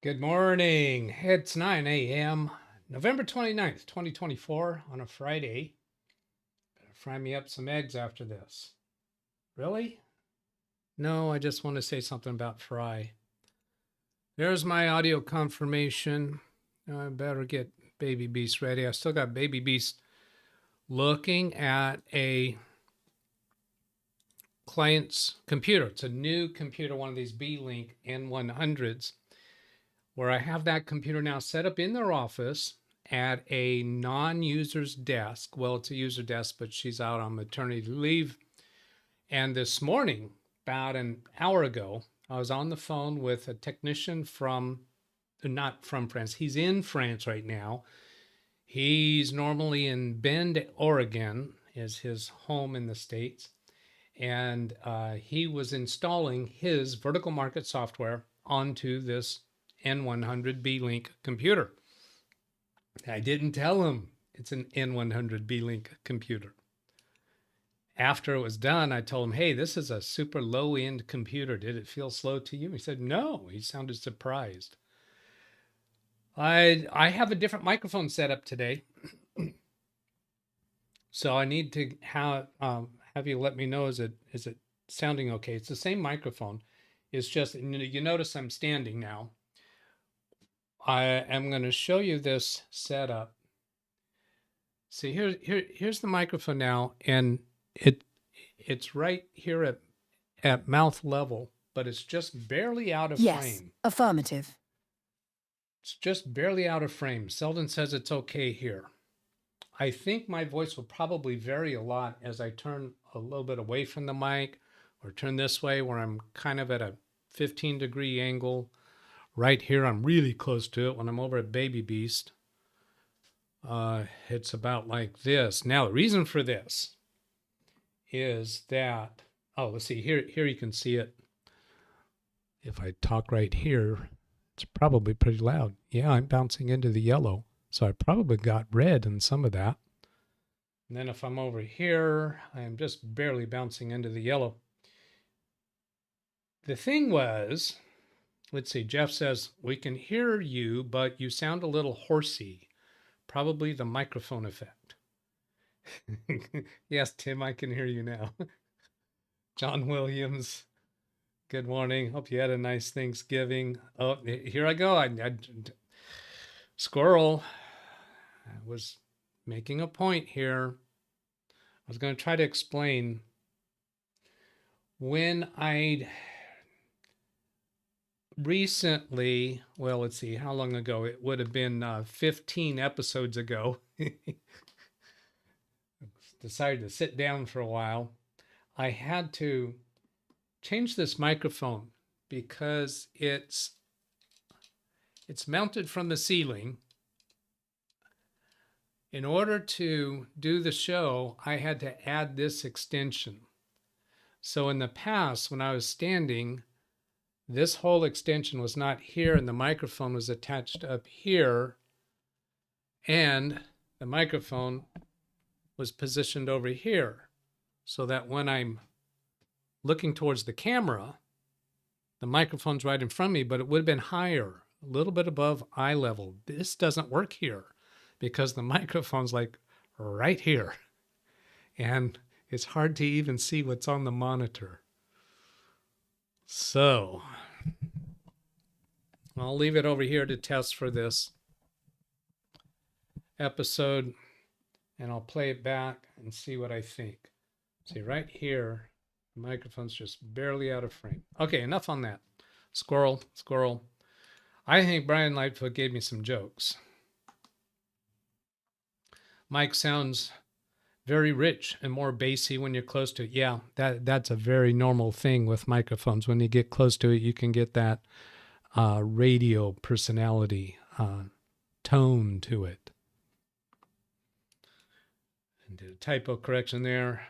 Good morning. It's 9 a.m. November 29th, 2024 on a Friday. Better fry me up some eggs after this. Really? No, I just want to say something about fry. There's my audio confirmation. I better get Baby Beast ready. I still got Baby Beast looking at a client's computer. It's a new computer, one of these B-Link N100s. Where I have that computer now set up in their office at a non-user's desk. Well, it's a user desk, but she's out on maternity leave. And this morning, about an hour ago, I was on the phone with a technician not from France. He's in France right now. He's normally in Bend, Oregon, is his home in the States. And he was installing his vertical market software onto this N100 B-Link computer. I didn't tell him it's an N100 B-Link computer. After it was done, I told him, hey, this is a super low-end computer. Did it feel slow to you? He said, no. He sounded surprised. I have a different microphone set up today. So I need to have you let me know, is it sounding okay? It's the same microphone. It's just, you notice I'm standing now. I am going to show you this setup. See, here's the microphone now, and it's right here at mouth level, but it's just barely out of frame. Yes, affirmative. It's just barely out of frame. Selden says it's okay here. I think my voice will probably vary a lot as I turn a little bit away from the mic or turn this way where I'm kind of at a 15-degree angle. Right here, I'm really close to it. When I'm over at Baby Beast, it's about like this. Now, the reason for this is that, let's see, here you can see it. If I talk right here, it's probably pretty loud. Yeah, I'm bouncing into the yellow, so I probably got red in some of that. And then if I'm over here, I am just barely bouncing into the yellow. The thing was, let's see, Jeff says, we can hear you, but you sound a little horsey. Probably the microphone effect. Yes, Tim, I can hear you now. John Williams, good morning. Hope you had a nice Thanksgiving. Oh, here I go. Squirrel. I was making a point here. I was going to try to explain when I recently, well, let's see, how long ago? It would have been 15 episodes ago. Decided to sit down for a while. I had to change this microphone because it's mounted from the ceiling. In order to do the show, I had to add this extension. So in the past, when I was standing, this whole extension was not here and the microphone was attached up here, and the microphone was positioned over here so that when I'm looking towards the camera, the microphone's right in front of me, but it would have been higher, a little bit above eye level. This doesn't work here because the microphone's like right here, and it's hard to even see what's on the monitor. So I'll leave it over here to test for this episode, and I'll play it back and see what I think. See, right here, the microphone's just barely out of frame. Okay, enough on that. Squirrel. I think Brian Lightfoot gave me some jokes. Mike sounds very rich and more bassy when you're close to it. Yeah, that's a very normal thing with microphones. When you get close to it, you can get that radio personality tone to it. And did a typo correction there.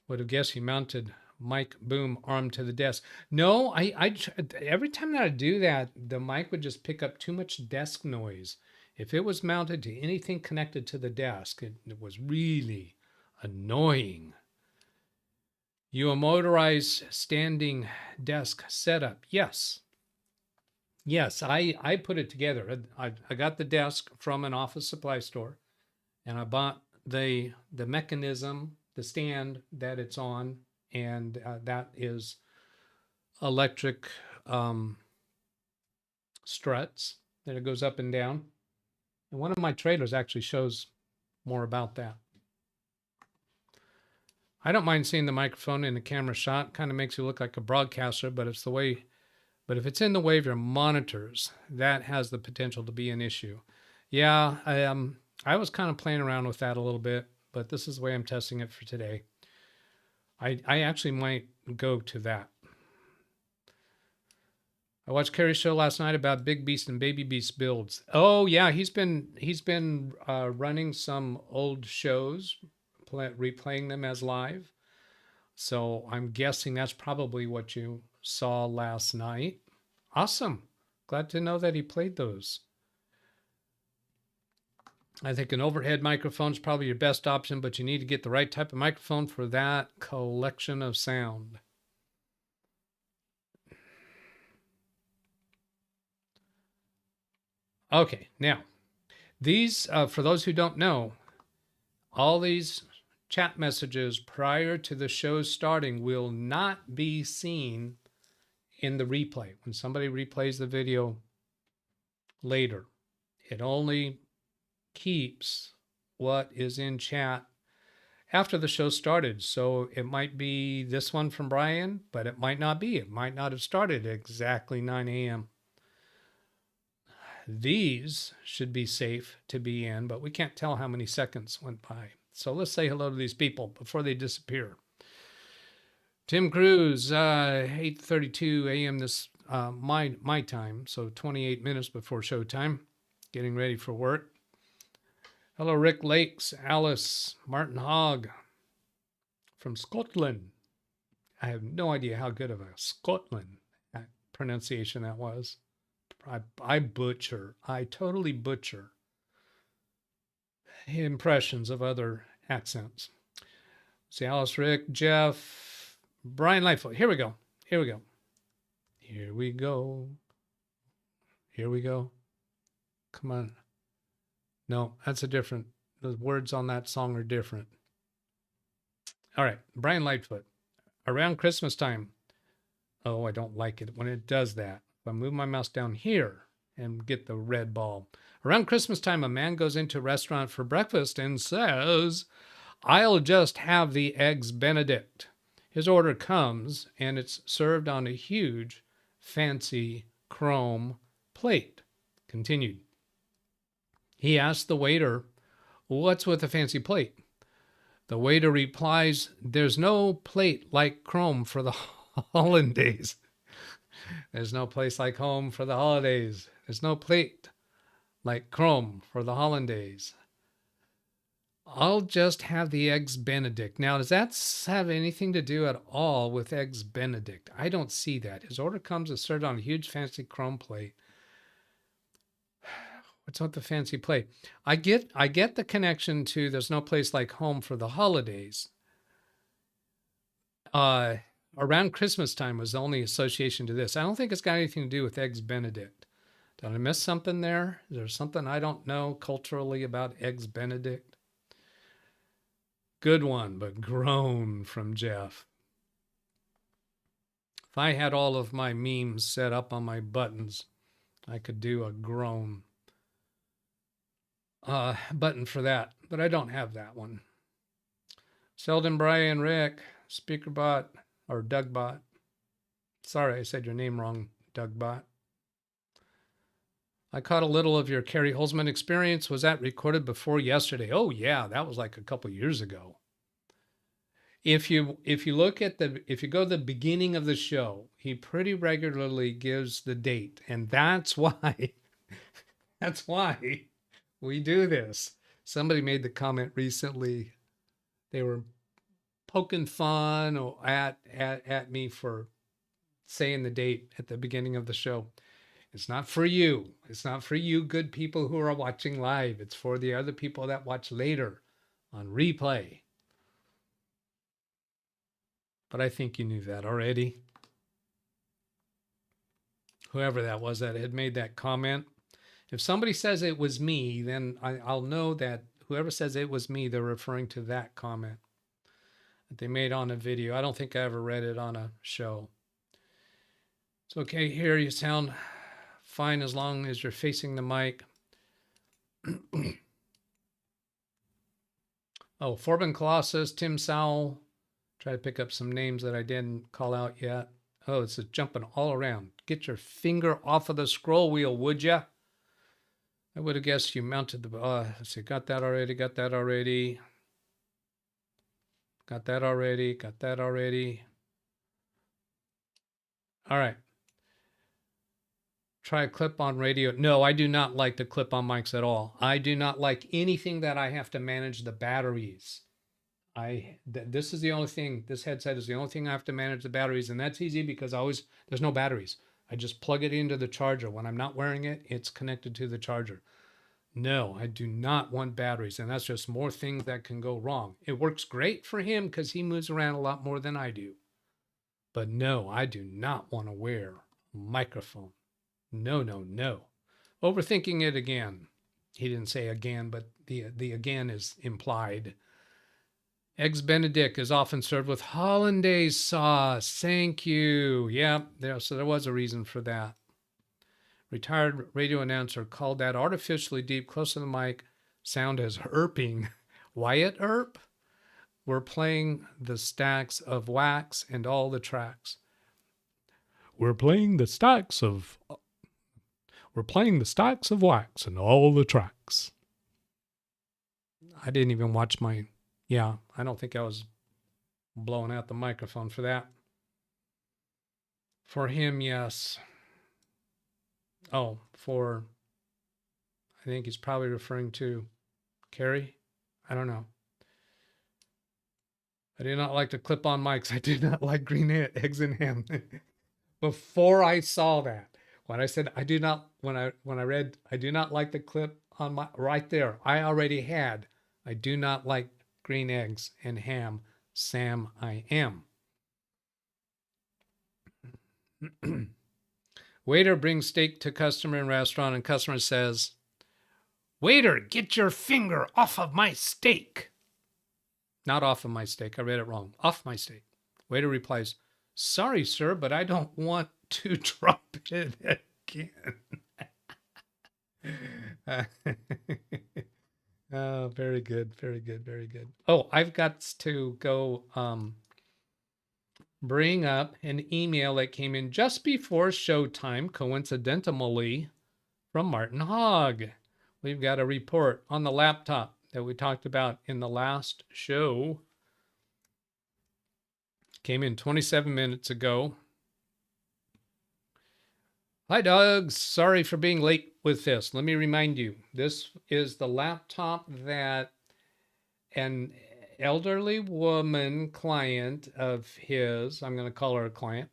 Would have guessed he mounted mic boom arm to the desk. No, I every time that I do that, the mic would just pick up too much desk noise. If it was mounted to anything connected to the desk, it was really annoying. You a motorized standing desk setup? Yes. Yes, I put it together. I got the desk from an office supply store, and I bought the mechanism, the stand that it's on, and that is electric struts that it goes up and down. And one of my trailers actually shows more about that. I don't mind seeing the microphone in the camera shot. Kind of makes you look like a broadcaster, but it's the way. But if it's in the way of your monitors, that has the potential to be an issue. Yeah, I was kind of playing around with that a little bit, but this is the way I'm testing it for today. I actually might go to that. I watched Kerry's show last night about Big Beast and Baby Beast builds. Oh yeah, he's been running some old shows, replaying them as live. So I'm guessing that's probably what you saw last night. Awesome. Glad to know that he played those. I think an overhead microphone is probably your best option, but you need to get the right type of microphone for that collection of sound. Okay, now, these, for those who don't know, all these chat messages prior to the show starting will not be seen in the replay. When somebody replays the video later, it only keeps what is in chat after the show started. So it might be this one from Brian, but it might not be. It might not have started at exactly 9 a.m. These should be safe to be in, but we can't tell how many seconds went by. So let's say hello to these people before they disappear. Tim Cruz, 8:32 a.m. this my time, so 28 minutes before showtime, getting ready for work. Hello, Rick Lakes, Alice, Martin Hogg from Scotland. I have no idea how good of a Scotland pronunciation that was. I totally butcher impressions of other accents. See, Alice, Rick, Jeff, Brian Lightfoot. Here we go. Here we go. Here we go. Here we go. Come on. No, that's a different. The words on that song are different. All right, Brian Lightfoot. Around Christmas time. Oh, I don't like it when it does that. If I move my mouse down here and get the red ball. Around Christmas time, a man goes into a restaurant for breakfast and says, "I'll just have the eggs Benedict." His order comes and it's served on a huge, fancy chrome plate. Continued. He asks the waiter, "What's with the fancy plate?" The waiter replies, "There's no plate like chrome for the holidays." There's no place like home for the holidays. There's no plate like chrome for the holidays. I'll just have the eggs Benedict. Now, does that have anything to do at all with eggs Benedict? I don't see that. His order comes and served on a huge fancy chrome plate. What's with the fancy plate? I get the connection to there's no place like home for the holidays. Around Christmas time was the only association to this. I don't think it's got anything to do with eggs Benedict. Did I miss something there? Is there something I don't know culturally about eggs Benedict? Good one, but groan from Jeff. If I had all of my memes set up on my buttons, I could do a groan button for that, but I don't have that one. Sheldon, Brian, Rick, SpeakerBot, or DougBot. Sorry, I said your name wrong, DougBot. I caught a little of your Kerry Holzman experience. Was that recorded before yesterday? Oh yeah, that was like a couple years ago. If you look at if you go to the beginning of the show, he pretty regularly gives the date, and that's why we do this. Somebody made the comment recently. They were poking fun at me for saying the date at the beginning of the show. It's not for you. It's not for you good people who are watching live. It's for the other people that watch later on replay. But I think you knew that already. whoever that was that had made that comment. If somebody says it was me, then I'll know that whoever says it was me, they're referring to that comment that they made on a video. I don't think I ever read it on a show. It's okay here. You sound fine as long as you're facing the mic. Oh, Forbin Colossus, Tim Sowell. Try to pick up some names that I didn't call out yet. Oh, it's jumping all around. Get your finger off of the scroll wheel, would ya? I would have guessed you mounted the, let's see, got that already, got that already. Got that already, got that already. All right. Try a clip-on radio. No, I do not like the clip-on mics at all. I do not like anything that I have to manage the batteries. This is the only thing, this headset is the only thing I have to manage the batteries, and that's easy because there's no batteries. I just plug it into the charger. When I'm not wearing it, it's connected to the charger. No, I do not want batteries, and that's just more things that can go wrong. It works great for him because he moves around a lot more than I do. But no, I do not want to wear a microphone. No, no, no. Overthinking it again. He didn't say again, but the again is implied. Eggs Benedict is often served with hollandaise sauce. Thank you. Yeah, so there was a reason for that. Retired radio announcer called that artificially deep, close to the mic sound as herping. Wyatt Earp? We're playing the stacks of wax and all the tracks. We're playing the stacks of wax and all the tracks. I didn't even watch I don't think I was blowing out the microphone for that. For him, yes. Oh, I think he's probably referring to Carrie. I don't know. I do not like the clip-on mics. I do not like green eggs and ham. Before I saw that, when I said I do not, when I read I do not like the clip on my right there, I already had I do not like green eggs and ham. Sam, I am. Waiter brings steak to customer in restaurant, and customer says, "Waiter, get your finger off of my steak." Not off of my steak. I read it wrong. Off my steak. Waiter replies, "Sorry, sir, but I don't want to drop it again." Oh, very good. Very good. Very good. Oh, I've got to go bring up an email that came in just before showtime, coincidentally, from Martin Hogg. We've got a report on the laptop that we talked about in the last show. Came in 27 minutes ago. Hi, Doug. Sorry for being late with this. Let me remind you, this is the laptop that an elderly woman client of his, I'm going to call her a client,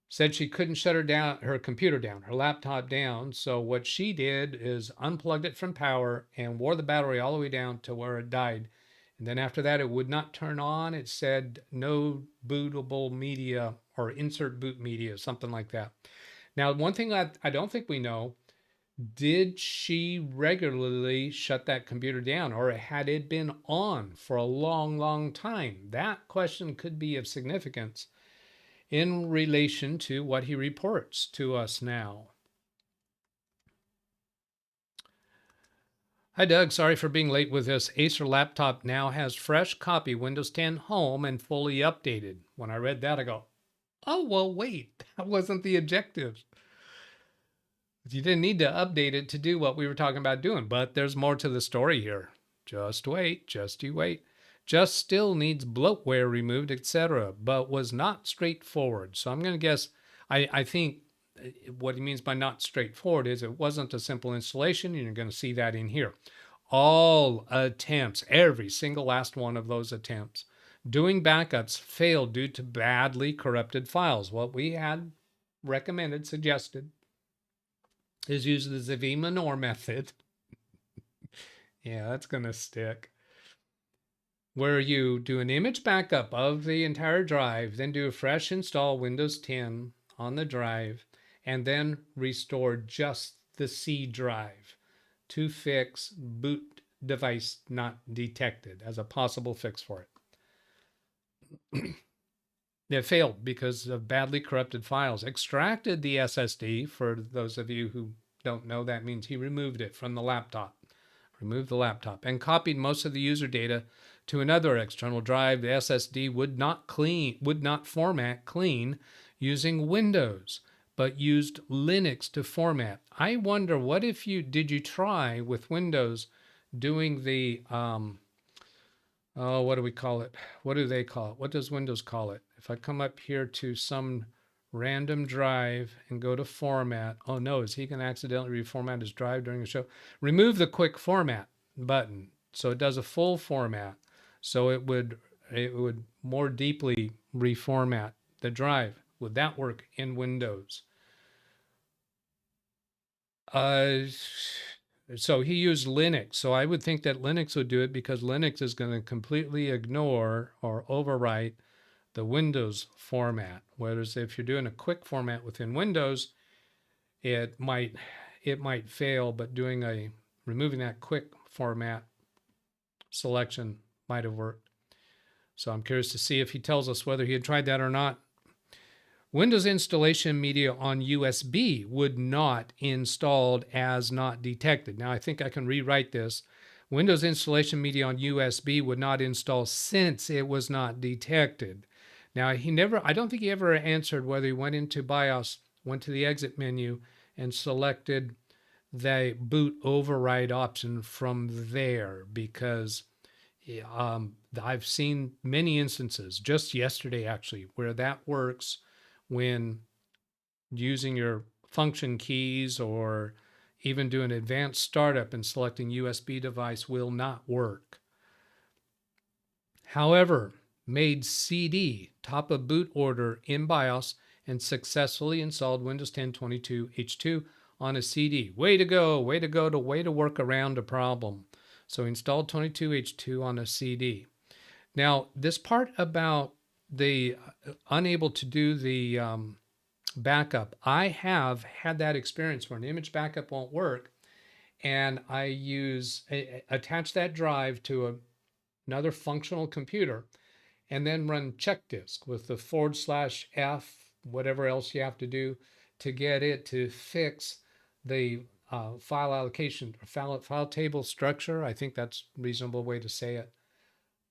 said she couldn't shut her computer down, her laptop down. So what she did is unplugged it from power and wore the battery all the way down to where it died. And then after that, it would not turn on. It said no bootable media or insert boot media, something like that. Now, one thing that I don't think we know, did she regularly shut that computer down, or had it been on for a long, long time? That question could be of significance in relation to what he reports to us now. Hi, Doug. Sorry for being late with this. Acer laptop now has fresh copy Windows 10 Home and fully updated. When I read that, I go, oh, well, wait, that wasn't the objective. You didn't need to update it to do what we were talking about doing, but there's more to the story here. Just wait, just you wait. Just still needs bloatware removed, etc., but was not straightforward. So I'm going to guess, I think what he means by not straightforward is it wasn't a simple installation, and you're going to see that in here. All attempts, every single last one of those attempts, doing backups failed due to badly corrupted files. What we had recommended, suggested, is use the Zavi-Manor method. Yeah, that's going to stick. Where you do an image backup of the entire drive, then do a fresh install Windows 10 on the drive and then restore just the C drive to fix boot device not detected as a possible fix for it. It failed because of badly corrupted files. Extracted the SSD, for those of you who don't know, that means he removed it from the laptop. Removed the laptop and copied most of the user data to another external drive. The SSD would not format clean using Windows, but used Linux to format. I wonder, what if did you try with Windows doing the what do we call it? What do they call it? What does Windows call it? If I come up here to some random drive and go to format, oh no, is he going to accidentally reformat his drive during the show? Remove the quick format button so it does a full format, so it would more deeply reformat the drive. Would that work in Windows? So he used Linux. So I would think that Linux would do it because Linux is going to completely ignore or overwrite the Windows format. Whereas if you're doing a quick format within Windows, it might fail, but removing that quick format selection might have worked. So I'm curious to see if he tells us whether he had tried that or not. Windows installation media on USB would not installed as not detected. Now I think I can rewrite this. Windows installation media on USB would not install since it was not detected. Now I don't think he ever answered whether he went into BIOS, went to the exit menu and selected the boot override option from there, because I've seen many instances, just yesterday actually, where that works when using your function keys or even doing advanced startup and selecting USB device will not work. However, made CD top of boot order in BIOS and successfully installed Windows 10 22H2 on a CD. Way to go, way to work around a problem. So installed 22H2 on a CD. Now, this part about the unable to do the backup, I have had that experience where an image backup won't work, and I attach that drive to another functional computer and then run check disk with the /F, whatever else you have to do to get it to fix the file allocation, file table structure. I think that's a reasonable way to say it.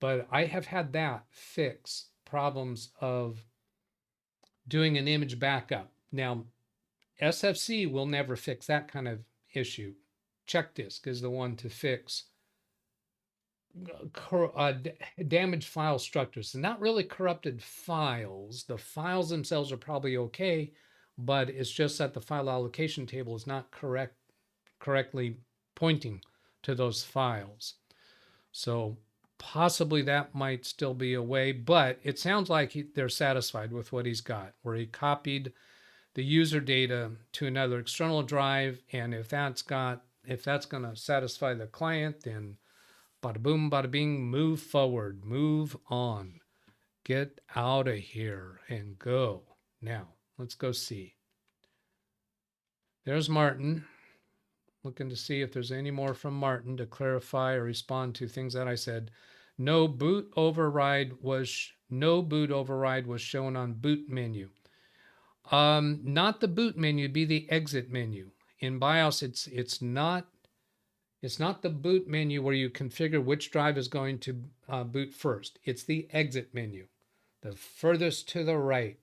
But I have had that fix problems of doing an image backup. Now, SFC will never fix that kind of issue. Check disk is the one to fix damaged file structures. They're not really corrupted files. The files themselves are probably okay, but it's just that the file allocation table is not correctly pointing to those files. So possibly that might still be a way, but it sounds like they're satisfied with what he's got, where he copied the user data to another external drive, and if that's going to satisfy the client, then bada boom, bada bing, move forward, move on, get out of here and go. Now, let's go see. There's Martin. Looking to see if there's any more from Martin to clarify or respond to things that I said. No boot override was shown on boot menu. Not the boot menu, it'd be the exit menu. In BIOS, it's not the boot menu where you configure which drive is going to boot first. It's the exit menu, the furthest to the right,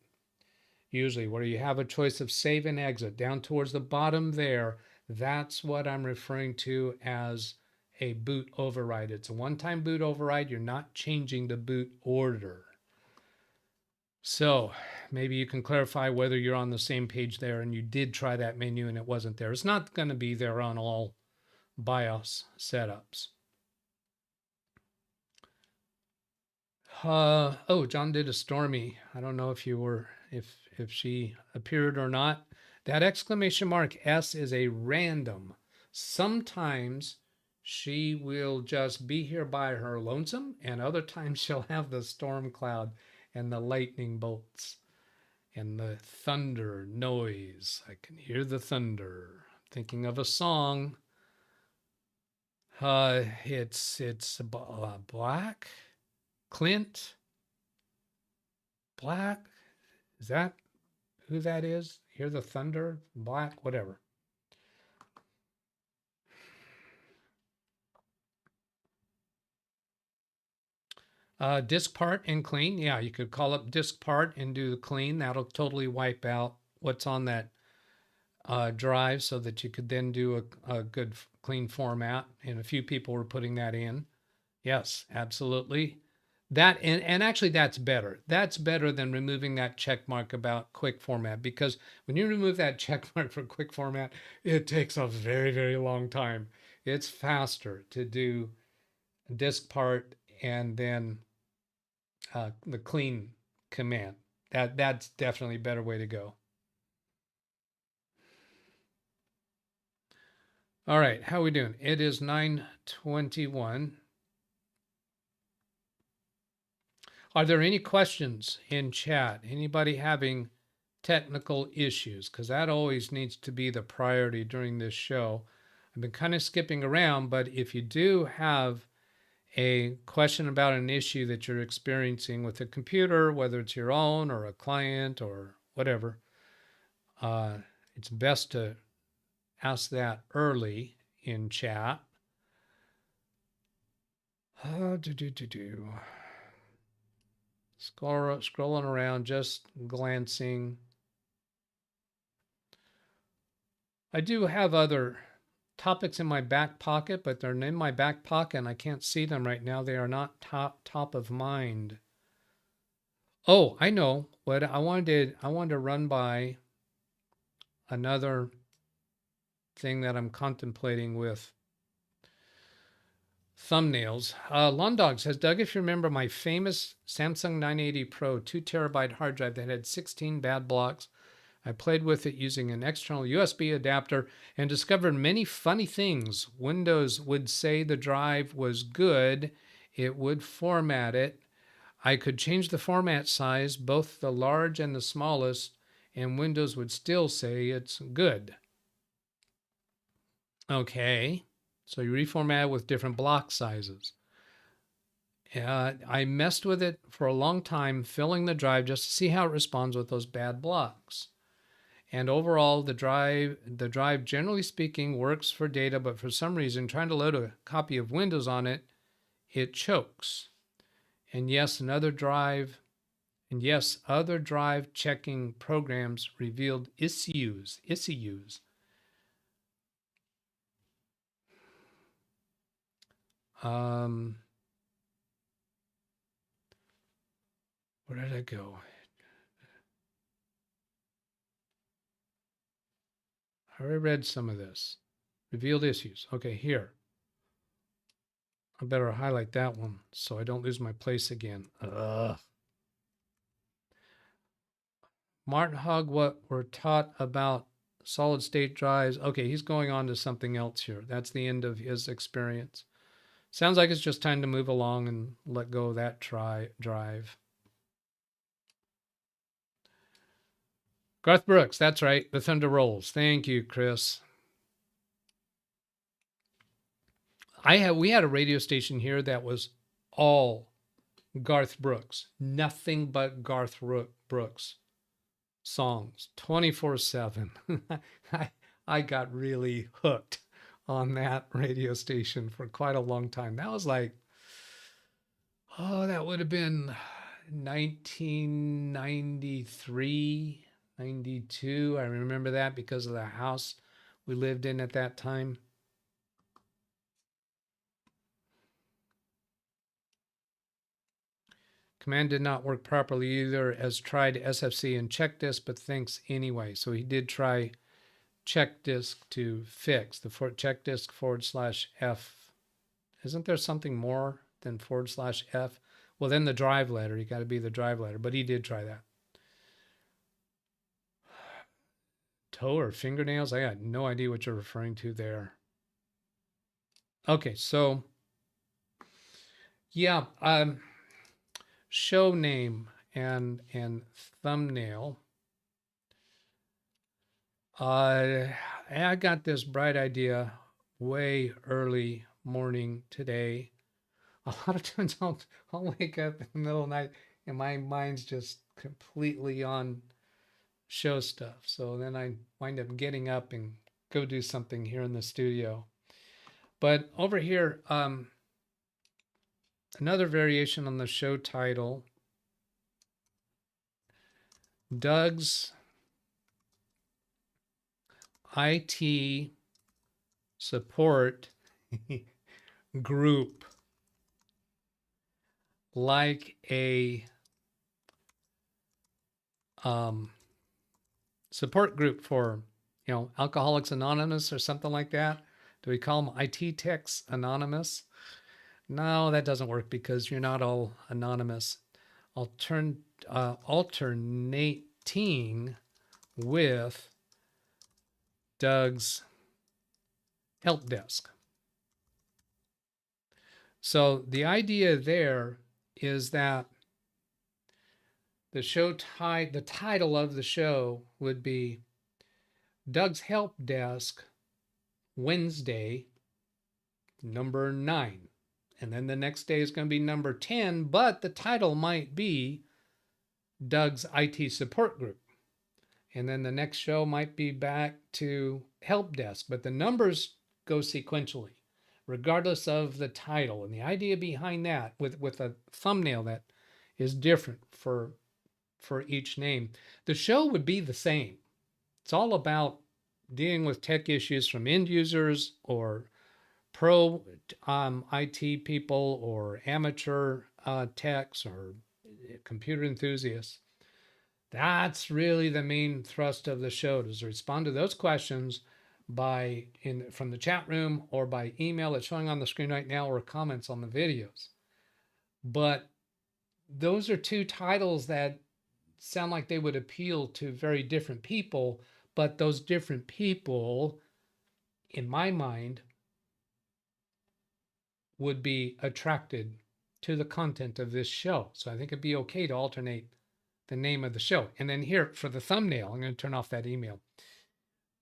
usually, where you have a choice of save and exit down towards the bottom there. That's what I'm referring to as a boot override. It's a one-time boot override. You're not changing the boot order. So maybe you can clarify whether you're on the same page there and you did try that menu and it wasn't there. It's not going to be there on all BIOS setups. Oh, John did a Stormy. I don't know if she appeared or not. That exclamation mark S is a random. Sometimes she will just be here by her lonesome, and other times she'll have the storm cloud and the lightning bolts. and the thunder noise. I can hear the thunder. Thinking of a song. It's Black. Clint. Black. Is that who that is? Hear the thunder? Black, whatever. Disk part and clean. Yeah, you could call up disk part and do the clean. That'll totally wipe out what's on that drive so that you could then do a good clean format. And a few people were putting that in. Yes, absolutely. That and actually that's better. That's better than removing that check mark about quick format, because when you remove that check mark for quick format, it takes a very, very long time. It's faster to do disk part and then the clean command. That's definitely a better way to go. All right, how are we doing? It is 9:21. Are there any questions in chat? Anybody having technical issues? Because that always needs to be the priority during this show. I've been kind of skipping around, but if you do have a question about an issue that you're experiencing with a computer, whether it's your own or a client or whatever, it's best to ask that early in chat. Scrolling around, just glancing. I do have other topics in my back pocket, but they're in my back pocket and I can't see them right now. They are not top of mind. Oh, I know what I wanted to run by another thing that I'm contemplating with thumbnails. Londog says, Doug, if you remember my famous Samsung 980 Pro 2 terabyte hard drive that had 16 bad blocks, I played with it using an external USB adapter and discovered many funny things. Windows would say the drive was good. It would format it. I could change the format size, both the large and the smallest, and Windows would still say it's good. Okay, so you reformat it with different block sizes. I messed with it for a long time, filling the drive just to see how it responds with those bad blocks. And overall, the drive, generally speaking, works for data, but for some reason, trying to load a copy of Windows on it, it chokes. And yes, other drive checking programs revealed issues. Where did I go? I already read some of this. Revealed issues. Okay, here. I better highlight that one so I don't lose my place again. Martin Hogg, what we're taught about solid state drives. Okay, he's going on to something else here. That's the end of his experience. Sounds like it's just time to move along and let go of that drive. Garth Brooks, that's right. The Thunder Rolls. Thank you, Chris. We had a radio station here that was all Garth Brooks, nothing but Garth Brooks songs, 24/7. I got really hooked on that radio station for quite a long time. That was like, that would have been 1993, 92. I remember that because of the house we lived in at that time. Command did not work properly either, as tried SFC and check disk, but thanks anyway. So he did try check disk to fix the check disk /F. Isn't there something more than /F? Well, then the drive letter, you got to be the drive letter, but he did try that. Toe or fingernails? I got no idea what you're referring to there. Okay, so yeah, show name and thumbnail. I got this bright idea way early morning today. A lot of times I'll wake up in the middle of the night and my mind's just completely on show stuff. So then I wind up getting up and go do something here in the studio. But over here, another variation on the show title, Doug's IT support group, like a support group for, Alcoholics Anonymous or something like that. Do we call them IT Techs Anonymous? No, that doesn't work because you're not all anonymous. Alternating with Doug's help desk. So the idea there is that the title of the show would be Doug's Help Desk Wednesday, number 9. And then the next day is going to be number 10, but the title might be Doug's IT Support Group. And then the next show might be back to Help Desk, but the numbers go sequentially, regardless of the title. And the idea behind that, with a thumbnail that is different for each name, the show would be the same. It's all about dealing with tech issues from end users or pro IT people or amateur techs or computer enthusiasts. That's really the main thrust of the show, is to respond to those questions from the chat room or by email that's showing on the screen right now or comments on the videos. But those are two titles that sound like they would appeal to very different people, but those different people, in my mind, would be attracted to the content of this show. So I think it'd be okay to alternate the name of the show. And then here for the thumbnail, I'm going to turn off that email.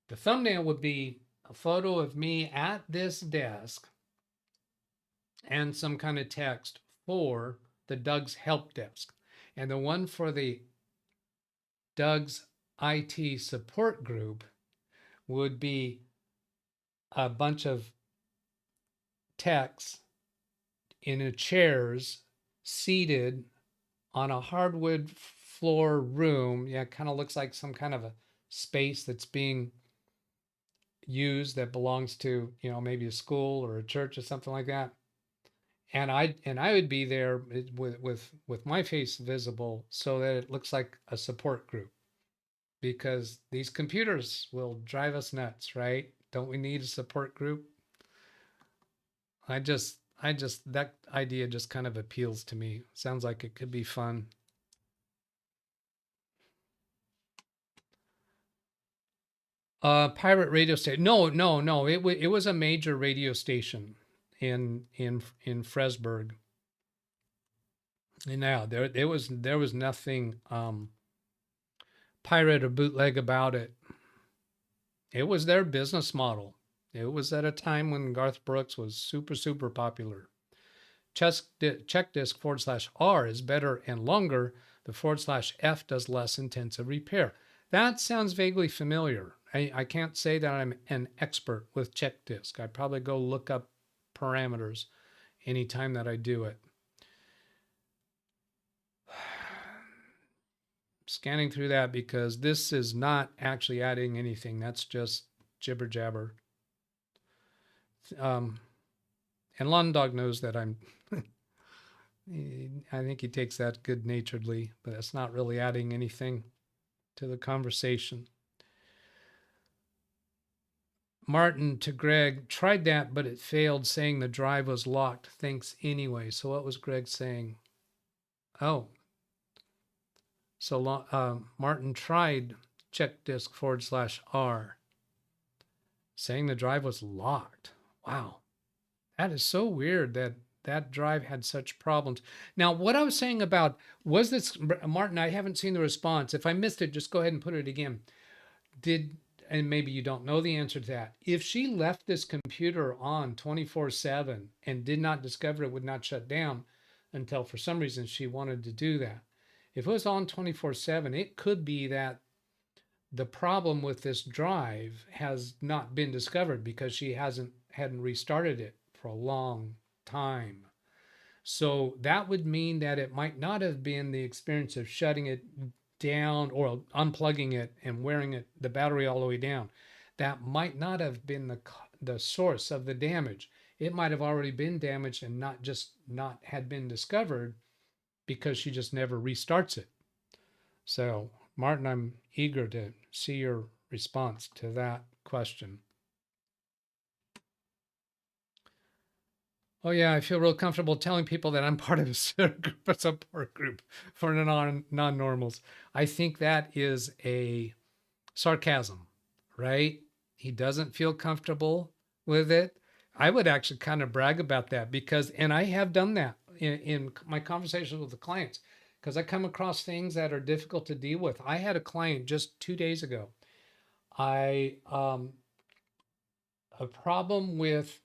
The thumbnail would be a photo of me at this desk and some kind of text for the Doug's Help Desk. And the one for the Doug's IT support group would be a bunch of techs in chairs seated on a hardwood floor room. Yeah, it kind of looks like some kind of a space that's being used that belongs to, maybe a school or a church or something like that. And I would be there with my face visible so that it looks like a support group, because these computers will drive us nuts, right? Don't we need a support group? That idea just kind of appeals to me. Sounds like it could be fun. Pirate radio station. No. It was a major radio station in Fresburg. And now there was nothing pirate or bootleg about it. It was their business model. It was at a time when Garth Brooks was super popular. Check disk /R is better and longer. The /F does less intensive repair. That sounds vaguely familiar. I can't say that I'm an expert with check disk. I'd probably go look up parameters anytime that I do it. Scanning through that because this is not actually adding anything. That's just jibber jabber. And Lawn Dog knows that I think he takes that good naturedly, but it's not really adding anything to the conversation. Martin to Greg, tried that, but it failed, saying the drive was locked. Thanks anyway. So what was Greg saying? Oh, so Martin tried check disk /R, saying the drive was locked. Wow, that is so weird that drive had such problems. Now, what I was saying about, was this, Martin, I haven't seen the response. If I missed it, just go ahead and put it again. and maybe you don't know the answer to that. If she left this computer on 24/7 and did not discover it would not shut down until for some reason she wanted to do that. If it was on 24/7, it could be that the problem with this drive has not been discovered because she hadn't restarted it for a long time. So that would mean that it might not have been the experience of shutting it down or unplugging it and wearing the battery all the way down. That might not have been the source of the damage. It might have already been damaged and not had been discovered because she just never restarts it. So, Martin, I'm eager to see your response to that question. Oh yeah, I feel real comfortable telling people that I'm part of a support group for non-normals. I think that is a sarcasm, right? He doesn't feel comfortable with it. I would actually kind of brag about that because, and I have done that in my conversations with the clients, because I come across things that are difficult to deal with. I had a client just 2 days ago. A problem with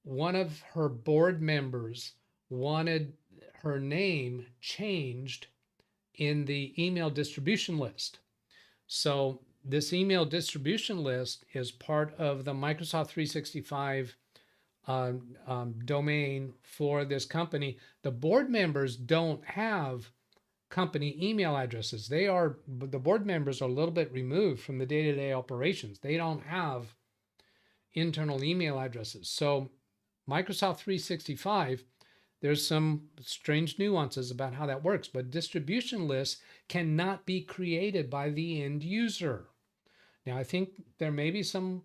one of her board members wanted her name changed in the email distribution list. So this email distribution list is part of the Microsoft 365 domain for this company. The board members don't have company email addresses. The board members are a little bit removed from the day-to-day operations. They don't have internal email addresses. So Microsoft 365, there's some strange nuances about how that works, but distribution lists cannot be created by the end user. Now, I think there may be some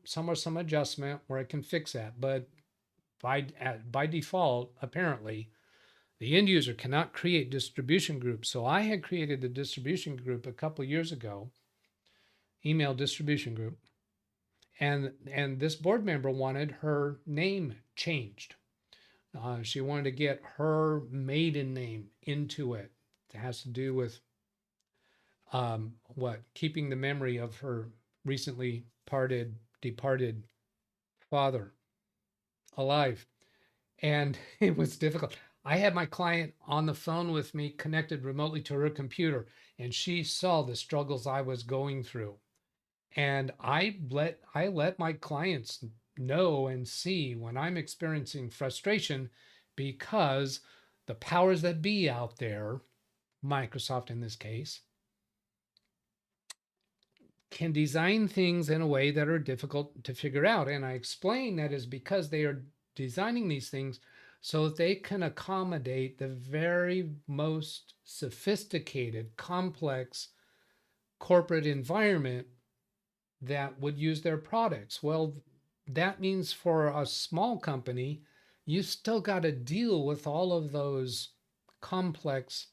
adjustment where it can fix that, but by default, apparently, the end user cannot create distribution groups. So I had created the distribution group a couple of years ago, email distribution group, and this board member wanted her name changed. She wanted to get her maiden name into it. It has to do with keeping the memory of her recently departed father alive. And it was difficult. I had my client on the phone with me, connected remotely to her computer, and she saw the struggles I was going through. And I let my clients know and see when I'm experiencing frustration, because the powers that be out there, Microsoft in this case, can design things in a way that are difficult to figure out. And I explain that is because they are designing these things so that they can accommodate the very most sophisticated, complex corporate environment that would use their products. Well, that means for a small company, you still got to deal with all of those complex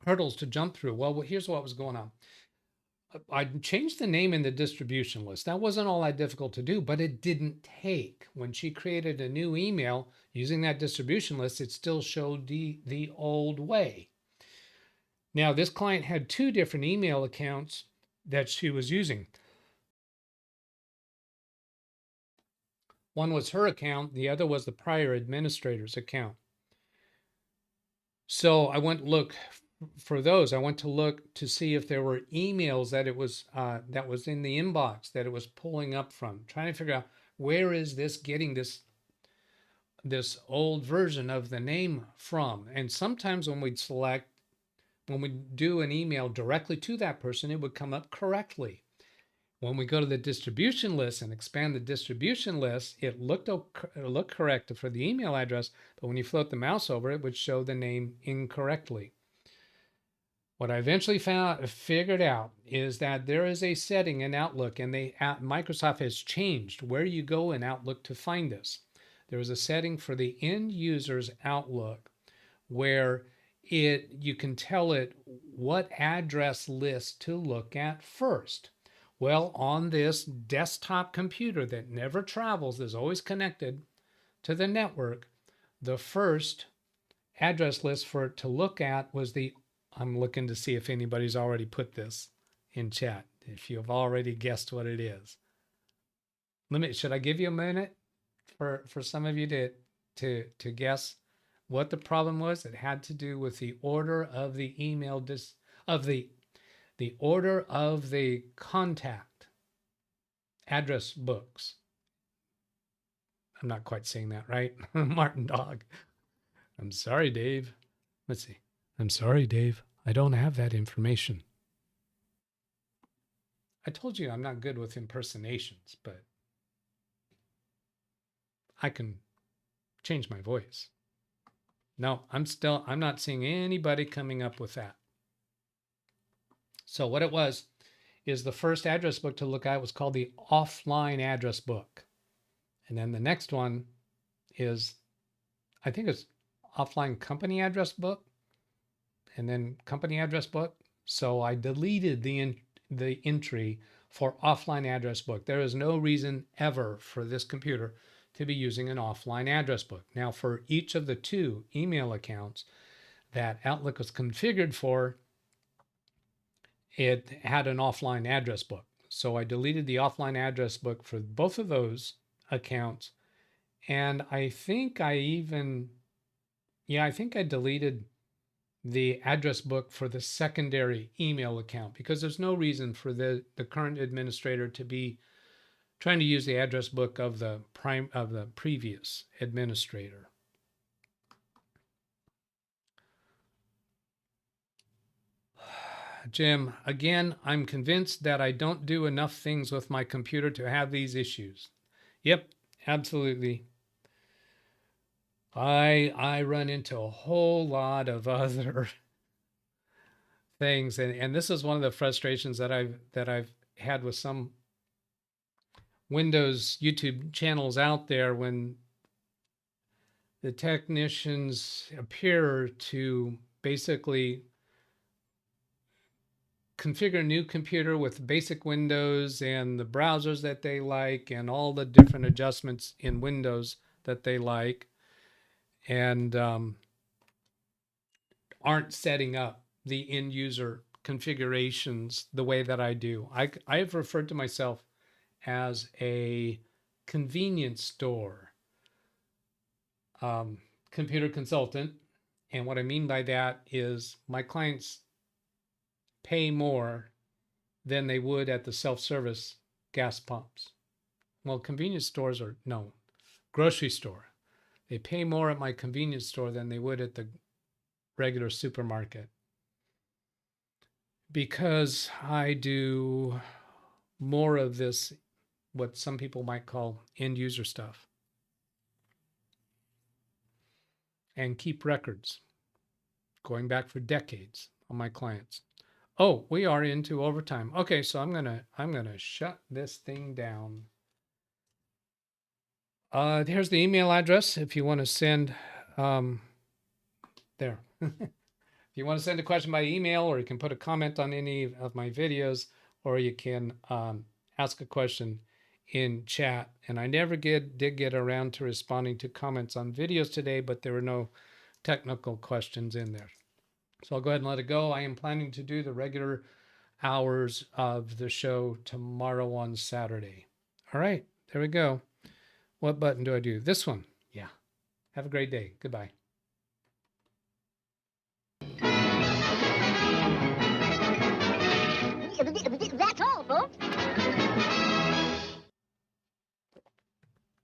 hurdles to jump through. Well, here's what was going on. I changed the name in the distribution list. That wasn't all that difficult to do, but it didn't take. When she created a new email using that distribution list, it still showed the old way. Now, this client had 2 different email accounts that she was using. One was her account, the other was the prior administrator's account. So I went to look for those. I went to look to see if there were emails that was in the inbox that it was pulling up from, trying to figure out where is this getting this old version of the name from. And sometimes when we do an email directly to that person, it would come up correctly. When we go to the distribution list and expand the distribution list, it looked correct for the email address, but when you float the mouse over, it would show the name incorrectly. What I eventually figured out is that there is a setting in Outlook, and Microsoft has changed where you go in Outlook to find this. There is a setting for the end user's Outlook where you can tell it what address list to look at first. Well, on this desktop computer that never travels, is always connected to the network, the first address list for it to look at was I'm looking to see if anybody's already put this in chat. if you've already guessed what it is. Should I give you a minute for some of you to guess what the problem was? It had to do with the order of the email the order of the contact address books. I'm not quite saying that right. Martin Dog. I'm sorry, Dave. Let's see. I'm sorry, Dave. I don't have that information. I told you I'm not good with impersonations, but I can change my voice. No, I'm not seeing anybody coming up with that. So what it was is the first address book to look at was called the offline address book. And then the next one is, I think it's offline company address book and then company address book. So I deleted the entry for offline address book. There is no reason ever for this computer to be using an offline address book. Now, for each of the 2 email accounts that Outlook was configured for, it had an offline address book. So I deleted the offline address book for both of those accounts. And I think I deleted the address book for the secondary email account, because there's no reason for the current administrator to be trying to use the address book of the previous administrator. Jim, again, I'm convinced that I don't do enough things with my computer to have these issues. Yep, absolutely. I run into a whole lot of other things, and this is one of the frustrations that I've had with some Windows YouTube channels out there, when the technicians appear to basically configure a new computer with basic Windows and the browsers that they like and all the different adjustments in Windows that they like, and aren't setting up the end user configurations the way that I do. I have referred to myself as a convenience store computer consultant. And what I mean by that is my clients pay more than they would at the self-service gas pumps. Well, convenience stores are, no, grocery store. They pay more at my convenience store than they would at the regular supermarket, because I do more of this, what some people might call end user stuff, and keep records going back for decades on my clients. Oh, we are into overtime. Okay, so I'm gonna shut this thing down. Here's the email address if you want to send there. If you want to send a question by email, or you can put a comment on any of my videos, or you can ask a question in chat. And I never did get around to responding to comments on videos today, but there were no technical questions in there. So I'll go ahead and let it go. I am planning to do the regular hours of the show tomorrow on Saturday. All right, there we go. What button do I do? This one. Yeah. Have a great day. Goodbye.